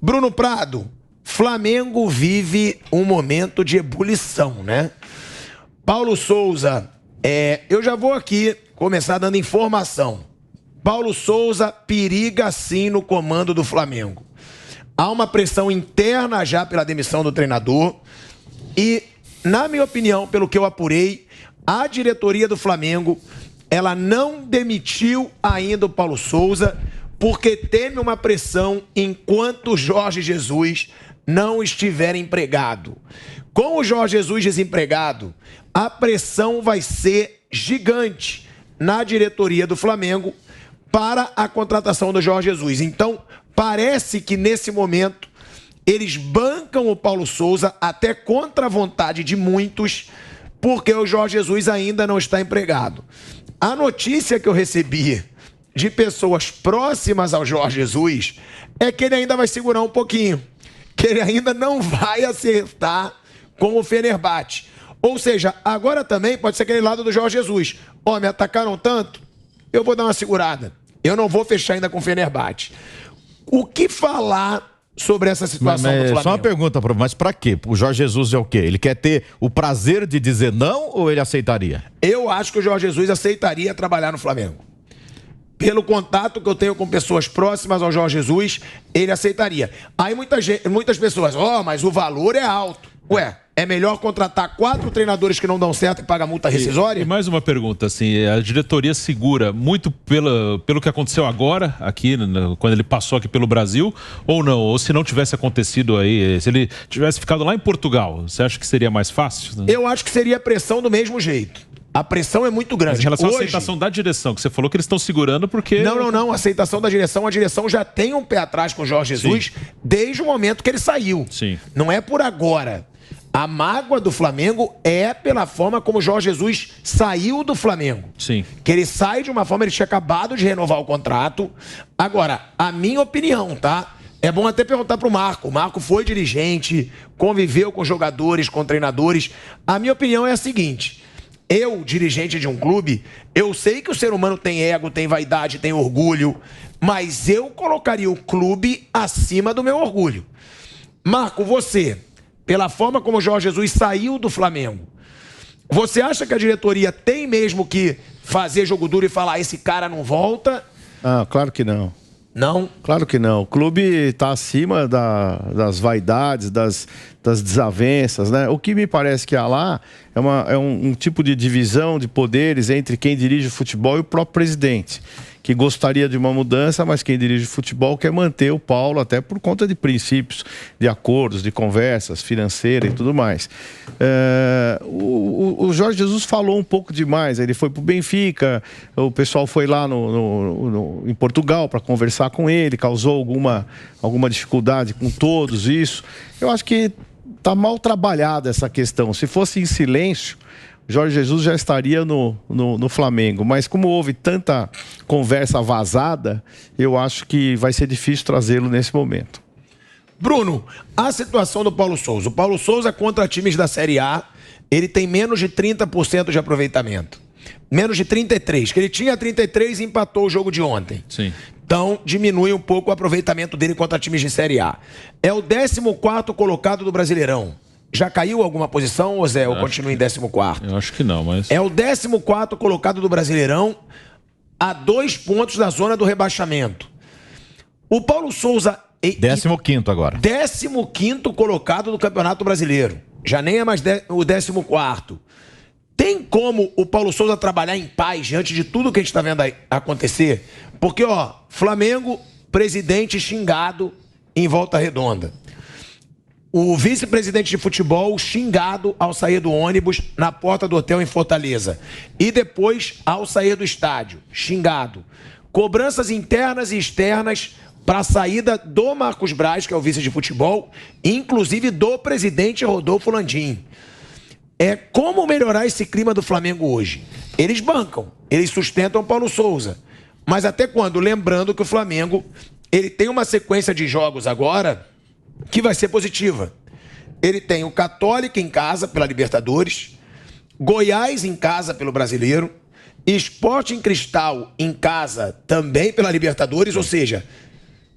Bruno Prado, Flamengo vive um momento de ebulição, né? Paulo Souza, eu já vou aqui começar dando informação. Paulo Souza periga sim no comando do Flamengo. Há uma pressão interna já pela demissão do treinador e, na minha opinião, pelo que eu apurei, a diretoria do Flamengo, ela não demitiu ainda o Paulo Souza porque teme uma pressão enquanto o Jorge Jesus não estiver empregado. Com o Jorge Jesus desempregado, a pressão vai ser gigante na diretoria do Flamengo para a contratação do Jorge Jesus. Então, parece que nesse momento eles bancam o Paulo Souza até contra a vontade de muitos, porque o Jorge Jesus ainda não está empregado. A notícia que eu recebi de pessoas próximas ao Jorge Jesus é que ele ainda vai segurar um pouquinho, que ele ainda não vai acertar com o Fenerbahçe. Ou seja, agora também pode ser aquele lado do Jorge Jesus. Ó, me atacaram tanto, eu vou dar uma segurada. Eu não vou fechar ainda com o Fenerbahçe. O que falar sobre essa situação do Flamengo? Só uma pergunta, mas pra quê? O Jorge Jesus é o quê? Ele quer ter o prazer de dizer não ou ele aceitaria? Eu acho que o Jorge Jesus aceitaria trabalhar no Flamengo. Pelo contato que eu tenho com pessoas próximas ao Jorge Jesus, ele aceitaria. Aí muitas pessoas, mas o valor é alto. Ué, é melhor contratar 4 treinadores que não dão certo e pagar multa rescisória? E mais uma pergunta, assim, a diretoria segura muito pelo que aconteceu agora, aqui, quando ele passou aqui pelo Brasil, ou não? Ou se não tivesse acontecido aí, se ele tivesse ficado lá em Portugal, você acha que seria mais fácil? Eu acho que seria pressão do mesmo jeito. A pressão é muito grande. Mas em relação à aceitação da direção, que você falou que eles estão segurando porque... Não. A aceitação da direção, a direção já tem um pé atrás com o Jorge Jesus. Sim. Desde o momento que ele saiu. Sim. Não é por agora. A mágoa do Flamengo é pela forma como o Jorge Jesus saiu do Flamengo. Sim. Que ele sai de uma forma, ele tinha acabado de renovar o contrato. Agora, a minha opinião, tá? É bom até perguntar pro Marco. O Marco foi dirigente, conviveu com jogadores, com treinadores. A minha opinião é a seguinte: eu, dirigente de um clube, eu sei que o ser humano tem ego, tem vaidade, tem orgulho, mas eu colocaria o clube acima do meu orgulho. Marco, você, pela forma como o Jorge Jesus saiu do Flamengo, você acha que a diretoria tem mesmo que fazer jogo duro e falar, esse cara não volta? Ah, claro que não. Não? Claro que não. O clube está acima das vaidades, das desavenças, né? O que me parece que há lá é um tipo de divisão de poderes entre quem dirige o futebol e o próprio presidente, que gostaria de uma mudança, mas quem dirige o futebol quer manter o Paulo, até por conta de princípios, de acordos, de conversas financeiras e tudo mais. O Jorge Jesus falou um pouco demais. Ele foi para o Benfica, o pessoal foi lá em Portugal para conversar com ele, causou alguma dificuldade com todos isso. Eu acho que está mal trabalhada essa questão. Se fosse em silêncio, Jorge Jesus já estaria no Flamengo, mas como houve tanta conversa vazada, eu acho que vai ser difícil trazê-lo nesse momento. Bruno, a situação do Paulo Souza. O Paulo Souza contra times da Série A, ele tem menos de 30% de aproveitamento. Menos de 33%, que ele tinha 33% e empatou o jogo de ontem. Sim. Então, diminui um pouco o aproveitamento dele contra times de Série A. É o 14º colocado do Brasileirão. Já caiu alguma posição, ou Zé? Ou continua em 14º? Eu acho que não, mas... É o 14º colocado do Brasileirão, a 2 pontos da zona do rebaixamento. O Paulo Souza... 15º agora. 15º colocado do Campeonato Brasileiro. Já nem é mais o 14º. Tem como o Paulo Souza trabalhar em paz diante de tudo que a gente está vendo aí acontecer? Porque, Flamengo, presidente xingado em Volta Redonda. O vice-presidente de futebol xingado ao sair do ônibus na porta do hotel em Fortaleza. E depois, ao sair do estádio, xingado. Cobranças internas e externas para a saída do Marcos Braz, que é o vice de futebol, inclusive do presidente Rodolfo Landim. Como melhorar esse clima do Flamengo hoje? Eles bancam, eles sustentam o Paulo Souza. Mas até quando? Lembrando que o Flamengo ele tem uma sequência de jogos agora que vai ser positiva. Ele tem o Católica em casa pela Libertadores, Goiás em casa pelo Brasileiro, Sport em Cristal em casa também pela Libertadores, ou seja,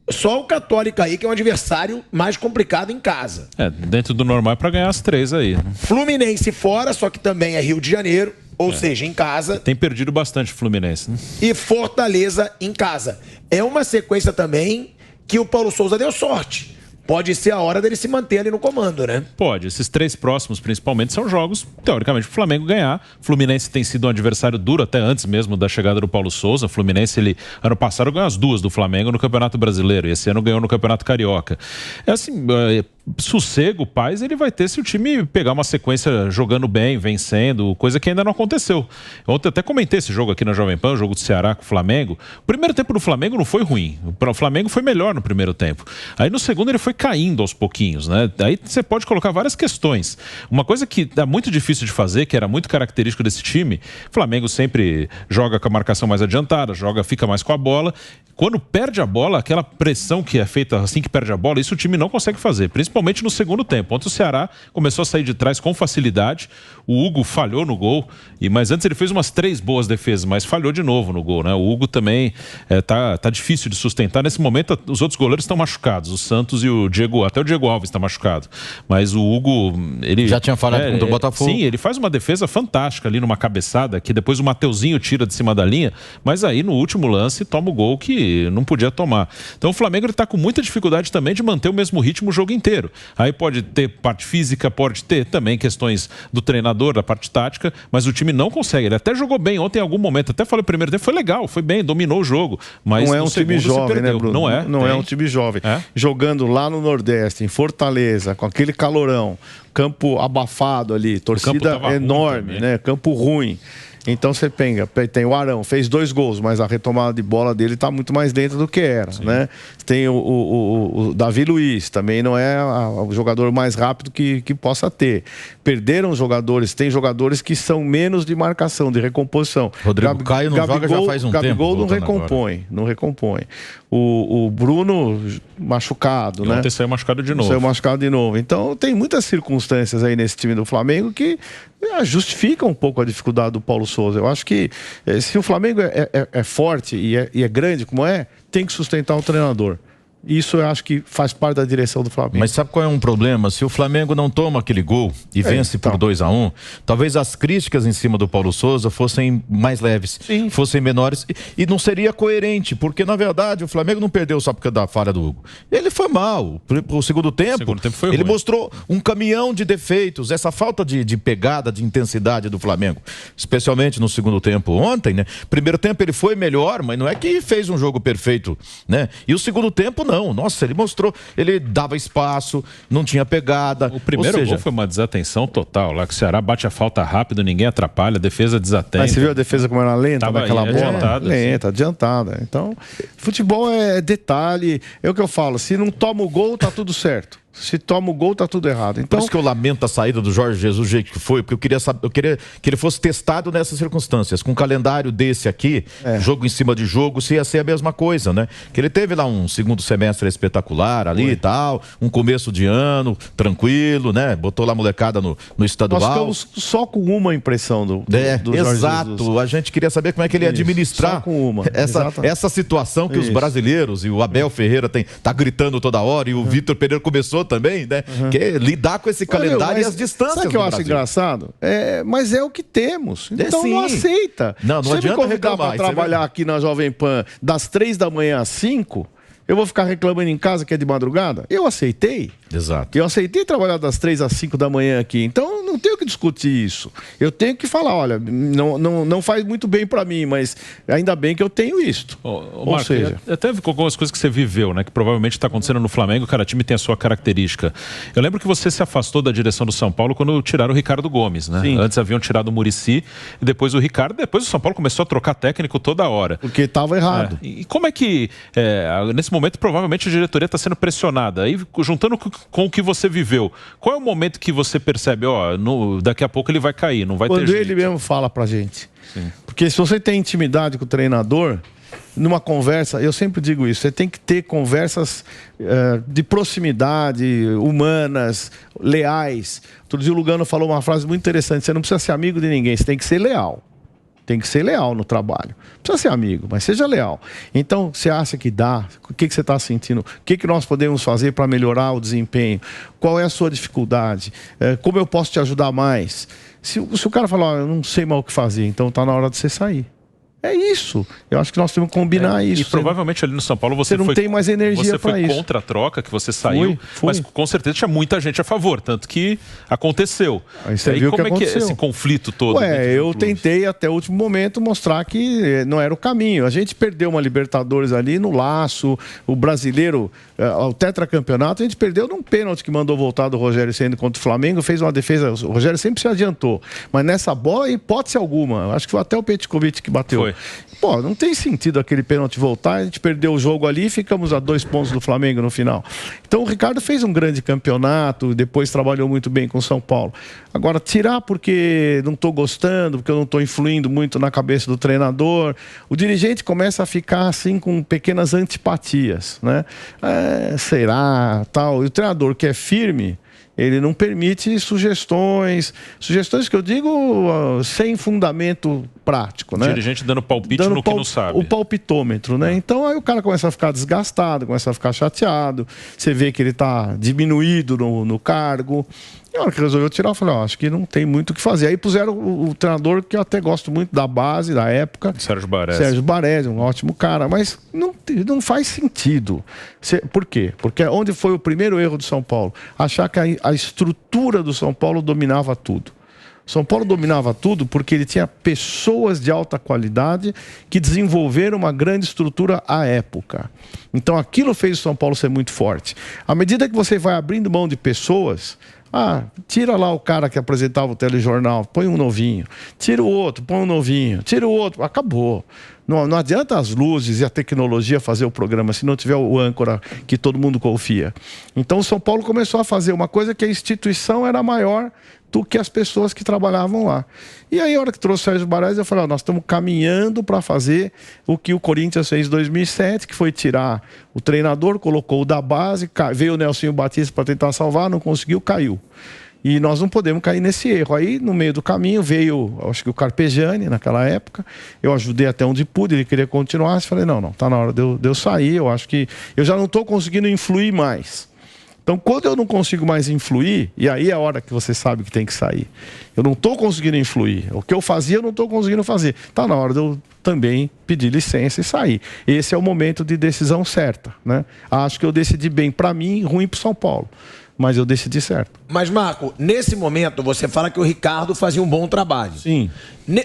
Só o Católica aí, que é um adversário mais complicado em casa. Dentro do normal é pra ganhar as 3 aí. Fluminense fora, só que também é Rio de Janeiro, ou seja, em casa. Tem perdido bastante o Fluminense, né? E Fortaleza em casa. É uma sequência também que o Paulo Souza deu sorte. Pode ser a hora dele se manter ali no comando, né? Pode. Esses 3 próximos, principalmente, são jogos, teoricamente, para o Flamengo ganhar. O Fluminense tem sido um adversário duro até antes mesmo da chegada do Paulo Souza. O Fluminense, ano passado, ganhou as 2 do Flamengo no Campeonato Brasileiro. E esse ano ganhou no Campeonato Carioca. É assim, sossego, paz, ele vai ter se o time pegar uma sequência jogando bem, vencendo, coisa que ainda não aconteceu. Ontem até comentei esse jogo aqui na Jovem Pan, o jogo do Ceará com o Flamengo. O primeiro tempo do Flamengo não foi ruim. O Flamengo foi melhor no primeiro tempo. Aí no segundo ele foi caindo aos pouquinhos, né? Aí você pode colocar várias questões. Uma coisa que é muito difícil de fazer, que era muito característico desse time, o Flamengo sempre joga com a marcação mais adiantada, fica mais com a bola. Quando perde a bola, aquela pressão que é feita assim que perde a bola, isso o time não consegue fazer, principalmente no segundo tempo. Ontem o Ceará começou a sair de trás com facilidade, o Hugo falhou no gol, mas antes ele fez umas 3 boas defesas, mas falhou de novo no gol, né? O Hugo também tá difícil de sustentar. Nesse momento, os outros goleiros estão machucados, o Santos e o Diego, até o Diego Alves está machucado. Mas o Hugo, ele... Já tinha falado contra o Botafogo. Sim, ele faz uma defesa fantástica ali numa cabeçada, que depois o Mateuzinho tira de cima da linha, mas aí no último lance toma o gol que não podia tomar. Então o Flamengo está com muita dificuldade também de manter o mesmo ritmo o jogo inteiro. Aí pode ter parte física, pode ter também questões do treinador, da parte tática, mas o time não consegue. Ele até jogou bem ontem em algum momento, até falei, o primeiro tempo foi legal, foi bem, dominou o jogo, mas não é um time jovem, né, Bruno? Não é um time jovem. Jogando lá no Nordeste, em Fortaleza, com aquele calorão, campo abafado ali, torcida enorme, né? Campo ruim. Então você tem o Arão, fez 2 gols, mas a retomada de bola dele está muito mais dentro do que era, né? Tem o Davi Luiz, também não é o jogador mais rápido que possa ter. Perderam os jogadores, tem jogadores que são menos de marcação, de recomposição. Rodrigo Caio não joga já faz um tempo. Gabigol não recompõe. O Bruno machucado, né? Ontem saiu machucado de novo. Saiu machucado de novo. Então tem muitas circunstâncias aí nesse time do Flamengo que justificam um pouco a dificuldade do Paulo Souza. Eu acho que se o Flamengo é forte e é grande como tem que sustentar o treinador. Isso eu acho que faz parte da direção do Flamengo. Mas sabe qual é um problema? Se o Flamengo não toma aquele gol e vence por 2-1, talvez as críticas em cima do Paulo Souza fossem mais leves, fossem menores, e não seria coerente, porque na verdade o Flamengo não perdeu só porque da falha do Hugo. Ele foi mal. O segundo tempo foi ele ruim. Mostrou um caminhão de defeitos, essa falta de pegada, de intensidade do Flamengo, especialmente no segundo tempo ontem, né? Primeiro tempo ele foi melhor, mas não é que fez um jogo perfeito, né? E o segundo tempo não. Nossa, ele mostrou, ele dava espaço, não tinha pegada. O primeiro gol foi uma desatenção total, lá que o Ceará bate a falta rápido, ninguém atrapalha, a defesa desatenta. Mas você viu a defesa como era lenta naquela bola? Lenta, adiantada. Então, futebol é detalhe, é o que eu falo, se não toma o gol, tá tudo certo. Se toma o gol, tá tudo errado. Então... Por isso que eu lamento a saída do Jorge Jesus do jeito que foi, porque eu queria que ele fosse testado nessas circunstâncias. Com um calendário desse aqui, jogo em cima de jogo, se ia ser a mesma coisa, né? Que ele teve lá um segundo semestre espetacular ali e tal, um começo de ano, tranquilo, né? Botou lá a molecada no estadual. Nós ficamos só com uma impressão do Jorge exato. Jesus. A gente queria saber como é que ele ia administrar só com uma. Essa situação que os brasileiros e o Abel Ferreira tá gritando toda hora e o Vitor Pereira começou também, né? Que é lidar com esse calendário e as distâncias. Sabe o que eu acho engraçado? Mas é o que temos. Então não aceita. Não adianta. Se me convidar para trabalhar aqui na Jovem Pan das 3 da manhã às 5, eu vou ficar reclamando em casa que é de madrugada? Eu aceitei. Exato. Eu aceitei trabalhar das 3 às 5 da manhã aqui. Então, não tenho que discutir isso. Eu tenho que falar, olha, não faz muito bem pra mim, mas ainda bem que eu tenho isto. Ou seja... Até com algumas coisas que você viveu, né? Que provavelmente está acontecendo no Flamengo, cada time tem a sua característica. Eu lembro que você se afastou da direção do São Paulo quando tiraram o Ricardo Gomes, né? Sim. Antes haviam tirado o Muricy e depois o Ricardo. Depois o São Paulo começou a trocar técnico toda hora. Porque estava errado. E como é que, nesse momento, provavelmente a diretoria está sendo pressionada. Aí, juntando com o que você viveu, qual é o momento que você percebe, daqui a pouco ele vai cair, não vai ter jeito? Quando ele mesmo fala pra gente. Sim. Porque se você tem intimidade com o treinador, numa conversa, eu sempre digo isso, você tem que ter conversas de proximidade, humanas, leais. Outro dia o Lugano falou uma frase muito interessante, você não precisa ser amigo de ninguém, você tem que ser leal. tem que ser leal no trabalho. Não precisa ser amigo, mas seja leal. Então, você acha que dá? O que você está sentindo? O que nós podemos fazer para melhorar o desempenho? Qual é a sua dificuldade? Como eu posso te ajudar mais? Se o cara falar, eu não sei mais o que fazer, então está na hora de você sair. É isso. Eu acho que nós temos que combinar isso. E provavelmente ali no São Paulo você não tem mais energia para isso. Você foi contra a troca, que você saiu, mas com certeza tinha muita gente a favor, tanto que aconteceu. Aí você viu como que aconteceu. É esse conflito todo? Eu tentei até o último momento mostrar que não era o caminho. A gente perdeu uma Libertadores ali no laço, o brasileiro, o tetracampeonato, a gente perdeu num pênalti que mandou voltar do Rogério Ceni contra o Flamengo, fez uma defesa, o Rogério sempre se adiantou, mas nessa bola, hipótese alguma, acho que foi até o Petkovic que bateu. Foi. Pô, não tem sentido aquele pênalti voltar, a gente perdeu o jogo ali e ficamos a 2 pontos do Flamengo no final. Então o Ricardo fez um grande campeonato, depois trabalhou muito bem com o São Paulo. Agora, tirar porque não estou gostando, porque eu não estou influindo muito na cabeça do treinador, o dirigente começa a ficar assim com pequenas antipatias, né? Será, tal. E o treinador que é firme, ele não permite sugestões que eu digo sem fundamento prático, né? Dirigente dando palpite no que não sabe. O palpitômetro, né? Então aí o cara começa a ficar desgastado, começa a ficar chateado, você vê que ele está diminuído no cargo. E na hora que resolveu tirar, eu falei, acho que não tem muito o que fazer. Aí puseram o treinador que eu até gosto muito da base, da época. Sérgio Baresi, um ótimo cara, mas não faz sentido. Por quê? Porque onde foi o primeiro erro do São Paulo? Achar que a estrutura do São Paulo dominava tudo. São Paulo dominava tudo porque ele tinha pessoas de alta qualidade que desenvolveram uma grande estrutura à época. Então aquilo fez o São Paulo ser muito forte. À medida que você vai abrindo mão de pessoas, tira lá o cara que apresentava o telejornal, põe um novinho. Tira o outro, põe um novinho. Tira o outro, acabou. Não adianta as luzes e a tecnologia fazer o programa se não tiver o âncora que todo mundo confia. Então o São Paulo começou a fazer uma coisa que a instituição era maior do que as pessoas que trabalhavam lá. E aí, a hora que trouxe o Sérgio Baresi, eu falei, nós estamos caminhando para fazer o que o Corinthians fez em 2007, que foi tirar o treinador, colocou o da base, veio o Nelsinho Batista para tentar salvar, não conseguiu, caiu. E nós não podemos cair nesse erro. Aí, no meio do caminho, veio, acho que o Carpegiani, naquela época. Eu ajudei até onde pude, ele queria continuar. Eu falei, não, tá na hora de eu sair. Eu acho que eu já não estou conseguindo influir mais. Então, quando eu não consigo mais influir, e aí é a hora que você sabe que tem que sair. Eu não estou conseguindo influir. O que eu fazia, eu não estou conseguindo fazer. Está na hora de eu também pedir licença e sair. Esse é o momento de decisão certa, né? Acho que eu decidi bem para mim, ruim para o São Paulo. Mas eu decidi certo. Mas, Marco, nesse momento, você fala que o Ricardo fazia um bom trabalho. Sim.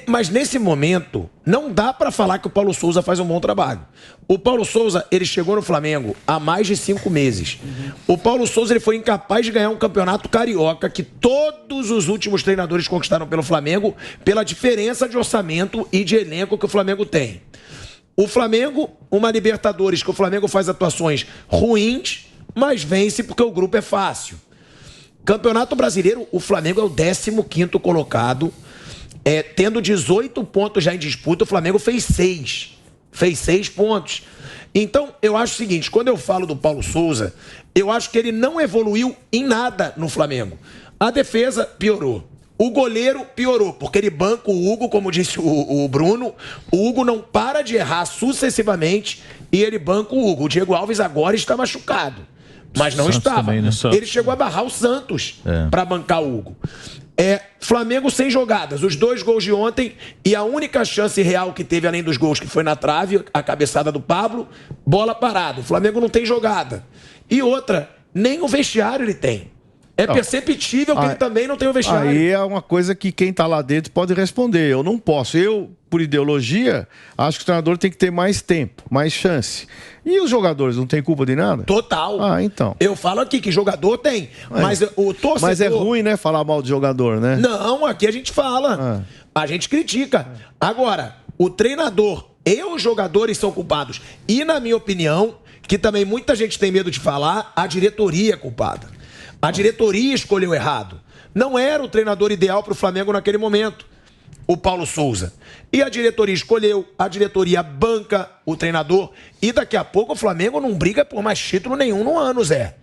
Mas nesse momento, não dá para falar que o Paulo Souza faz um bom trabalho. O Paulo Souza, ele chegou no Flamengo há mais de 5 meses. O Paulo Souza, ele foi incapaz de ganhar um campeonato carioca que todos os últimos treinadores conquistaram pelo Flamengo, pela diferença de orçamento e de elenco que o Flamengo tem. O Flamengo, uma Libertadores que o Flamengo faz atuações ruins, mas vence porque o grupo é fácil. Campeonato Brasileiro, o Flamengo é o 15º colocado, tendo 18 pontos já em disputa, o Flamengo fez 6. Fez 6 pontos. Então, eu acho o seguinte, quando eu falo do Paulo Souza, eu acho que ele não evoluiu em nada no Flamengo. A defesa piorou. O goleiro piorou, porque ele banca o Hugo, como disse o Bruno. O Hugo não para de errar sucessivamente e ele banca o Hugo. O Diego Alves agora está machucado. Mas não estava. Também, né? Ele chegou a barrar o Santos para bancar o Hugo. Flamengo sem jogadas. Os 2 gols de ontem e a única chance real que teve, além dos gols, que foi na trave, a cabeçada do Pablo, bola parada. O Flamengo não tem jogada. E outra, nem o vestiário ele tem. É perceptível que ele também não tem o vestiário. Aí é uma coisa que quem está lá dentro pode responder. Eu não posso. Eu, por ideologia, acho que o treinador tem que ter mais tempo, mais chance. E os jogadores não têm culpa de nada? Total. Então. Eu falo aqui que jogador tem, mas o torcedor... Mas é ruim, né, falar mal de jogador, né? Não, aqui a gente fala. A gente critica. Agora, o treinador e os jogadores são culpados. E, na minha opinião, que também muita gente tem medo de falar, a diretoria é culpada. A diretoria escolheu errado. Não era o treinador ideal para o Flamengo naquele momento, o Paulo Souza. E a diretoria escolheu, a diretoria banca o treinador e daqui a pouco o Flamengo não briga por mais título nenhum no ano, Zé.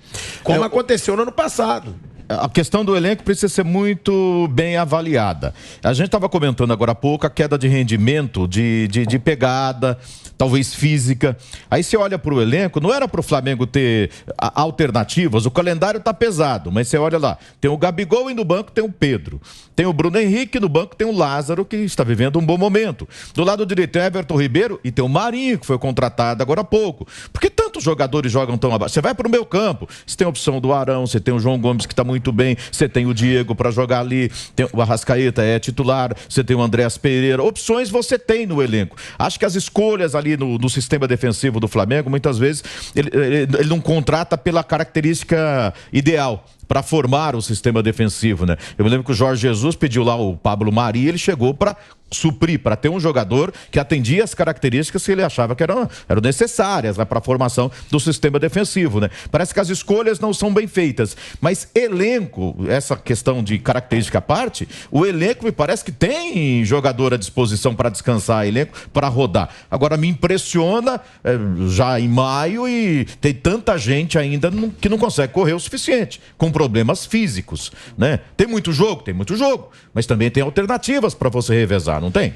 Como aconteceu no ano passado. a questão do elenco precisa ser muito bem avaliada. A gente estava comentando agora há pouco a queda de rendimento, de pegada, talvez física. Aí você olha para o elenco, não era para o Flamengo ter alternativas, o calendário está pesado, mas você olha lá, tem o Gabigol e no banco tem o Pedro, tem o Bruno Henrique, no banco tem o Lázaro, que está vivendo um bom momento. Do lado direito tem o Everton Ribeiro e tem o Marinho, que foi contratado agora há pouco. Por que tantos jogadores jogam tão abaixo? Você vai para o meio campo, você tem a opção do Arão, você tem o João Gomes, que está muito bem, você tem o Diego para jogar ali, tem o Arrascaeta é titular, você tem o Andréas Pereira. Opções você tem no elenco. Acho que as escolhas ali no sistema defensivo do Flamengo, muitas vezes, ele não contrata pela característica ideal para formar o sistema defensivo, né? Eu me lembro que o Jorge Jesus pediu lá o Pablo Mari, ele chegou para suprir, para ter um jogador que atendia as características que ele achava que eram necessárias, né, para a formação do sistema defensivo, né? Parece que as escolhas não são bem feitas, mas elenco, essa questão de característica à parte, o elenco me parece que tem jogador à disposição para descansar, elenco para rodar. Agora me impressiona já em maio e tem tanta gente ainda que não consegue correr o suficiente, com problemas físicos, né? Tem muito jogo, mas também tem alternativas para você revezar, não tem?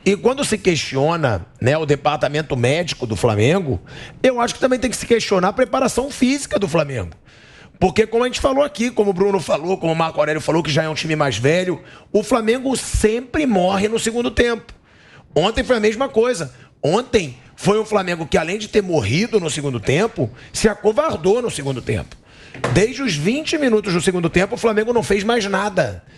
E quando se questiona, né, o departamento médico do Flamengo, eu acho que também tem que se questionar a preparação física do Flamengo. Porque como a gente falou aqui, como o Bruno falou, como o Marco Aurélio falou, que já é um time mais velho, o Flamengo sempre morre no segundo tempo. Ontem foi a mesma coisa. Ontem foi um Flamengo que, além de ter morrido no segundo tempo, se acovardou no segundo tempo. Desde os 20 minutos do segundo tempo, o Flamengo não fez mais nada.